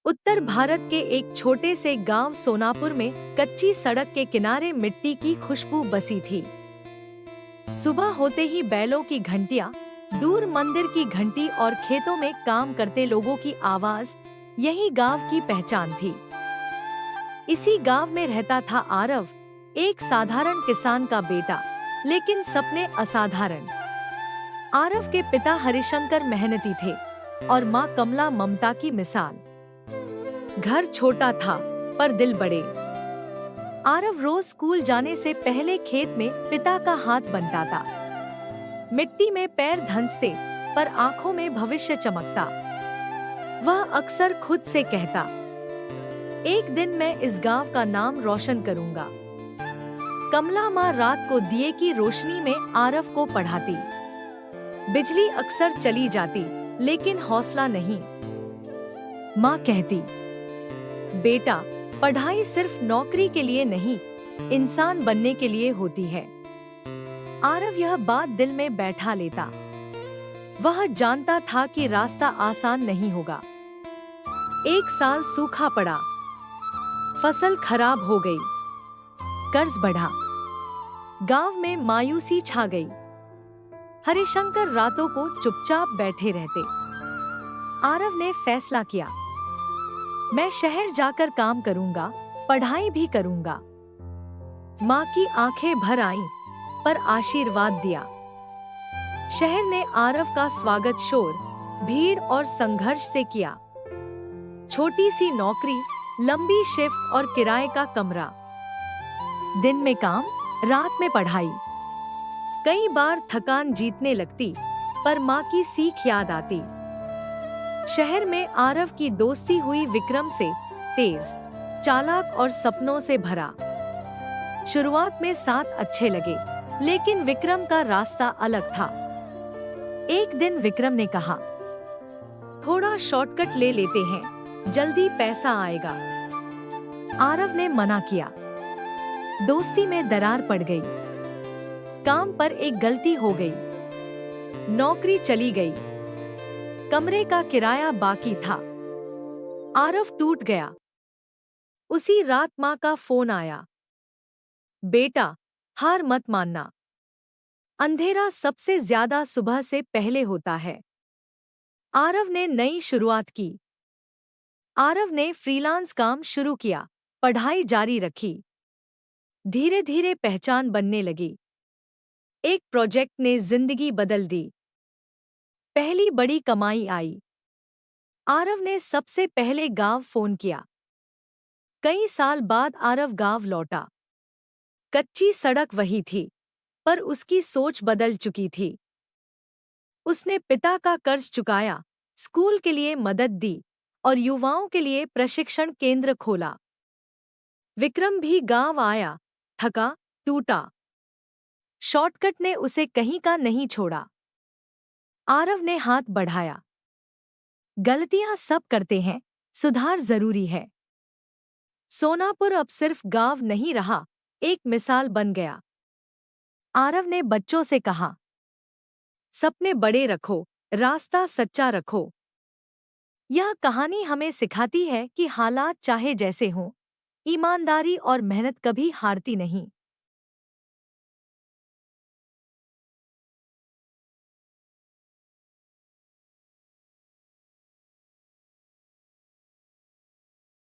उत्तर भारत के एक छोटे से गांव सोनापुर में कच्ची सड़क के किनारे मिट्टी की खुशबू बसी थी। सुबह होते ही बैलों की घंटियां, दूर मंदिर की घंटी और खेतों में काम करते लोगों की आवाज यही गांव की पहचान थी। इसी गांव में रहता था आरव, एक साधारण किसान का बेटा, लेकिन सपने असाधारण। आरव के पिता हरिशंकर मेहनती थे और माँ कमला ममता की मिसाल। घर छोटा था पर दिल बड़े। आरव रोज स्कूल जाने से पहले खेत में पिता का हाथ बंटाता। मिट्टी में पैर धंसते पर आंखों में भविष्य चमकता। वह अक्सर खुद से कहता, एक दिन मैं इस गांव का नाम रोशन करूंगा। कमला माँ रात को दिए की रोशनी में आरव को पढ़ाती। बिजली अक्सर चली जाती लेकिन हौसला नहीं। माँ कहती, बेटा, पढ़ाई सिर्फ नौकरी के लिए नहीं, इंसान बनने के लिए होती है। आरव यह बात दिल में बैठा लेता। वह जानता था कि रास्ता आसान नहीं होगा। एक साल सूखा पड़ा, फसल खराब हो गई, कर्ज बढ़ा, गांव में मायूसी छा गई। हरिशंकर रातों को चुपचाप बैठे रहते। आरव ने फैसला किया, मैं शहर जाकर काम करूंगा, पढ़ाई भी करूंगा। माँ की आंखें भर आईं, पर आशीर्वाद दिया। शहर ने आरव का स्वागत शोर, भीड़ और संघर्ष से किया। छोटी सी नौकरी, लंबी शिफ्ट और किराए का कमरा। दिन में काम, रात में पढ़ाई। कई बार थकान जीतने लगती, पर माँ की सीख याद आती। शहर में आरव की दोस्ती हुई विक्रम से, तेज, चालाक और सपनों से भरा। शुरुआत में साथ अच्छे लगे, लेकिन विक्रम का रास्ता अलग था। एक दिन विक्रम ने कहा, थोड़ा शॉर्टकट ले लेते हैं, जल्दी पैसा आएगा। आरव ने मना किया। दोस्ती में दरार पड़ गई। काम पर एक गलती हो गई, नौकरी चली गई, कमरे का किराया बाकी था। आरव टूट गया। उसी रात माँ का फोन आया, बेटा, हार मत मानना, अंधेरा सबसे ज्यादा सुबह से पहले होता है। आरव ने नई शुरुआत की। आरव ने फ्रीलांस काम शुरू किया, पढ़ाई जारी रखी। धीरे धीरे पहचान बनने लगी। एक प्रोजेक्ट ने जिंदगी बदल दी। पहली बड़ी कमाई आई। आरव ने सबसे पहले गांव फोन किया। कई साल बाद आरव गांव लौटा। कच्ची सड़क वही थी, पर उसकी सोच बदल चुकी थी। उसने पिता का कर्ज चुकाया, स्कूल के लिए मदद दी और युवाओं के लिए प्रशिक्षण केंद्र खोला। विक्रम भी गांव आया, थका, टूटा। शॉर्टकट ने उसे कहीं का नहीं छोड़ा। आरव ने हाथ बढ़ाया। गलतियां सब करते हैं, सुधार जरूरी है। सोनापुर अब सिर्फ गांव नहीं रहा, एक मिसाल बन गया। आरव ने बच्चों से कहा, सपने बड़े रखो, रास्ता सच्चा रखो। यह कहानी हमें सिखाती है कि हालात चाहे जैसे हों, ईमानदारी और मेहनत कभी हारती नहीं।